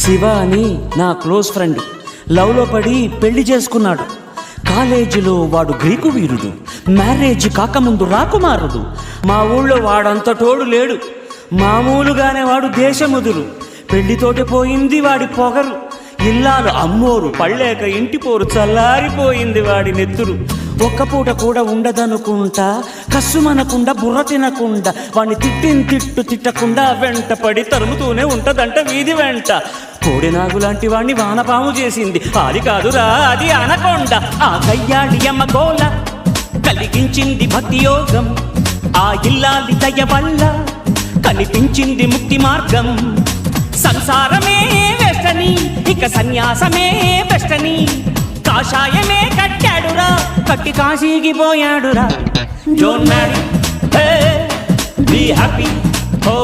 శివ అని నా close friend లవ్లో పడి పెళ్లి చేసుకున్నాడు. కాలేజీలో వాడు గ్రీకు వీరుడు, మ్యారేజ్ కాకముందు రాకుమారుడు. మా ఊళ్ళో వాడంత తోడు లేడు, మామూలుగానే వాడు దేశముదురు. పెళ్లితోటి పోయింది వాడి పొగరు, ఇల్లాలు అమ్మోరు పళ్ళేక ఇంటి పోరు చల్లారిపోయింది వాడి నెత్తురు. ఒక్క పూట కూడా ఉండదనుకుంటా, కస్సుమనకుండా బుర్ర తినకుండా, వాడిని తిట్టు తిట్టకుండా వెంట పడి తరుముతూనే ఉంటదంట వీధి వెంట. కోడినాగు లాంటి వాణ్ణి వానపాము చేసింది, అది కాదురా అది అనకొండ. ఆ కయ్యాడి అమ్మ గోల కలిగించింది భక్తి యోగం, ఆ ఇల్లాలి దయ వల్ల కనిపించింది ముక్తి మార్గం. సంసారమే వెస్టని, ఇక సన్యాసమే బెస్టని, కాషాయమే కట్టాడురా, కట్టి కాశీకి పోయాడురా. Don't marry, be happy, oh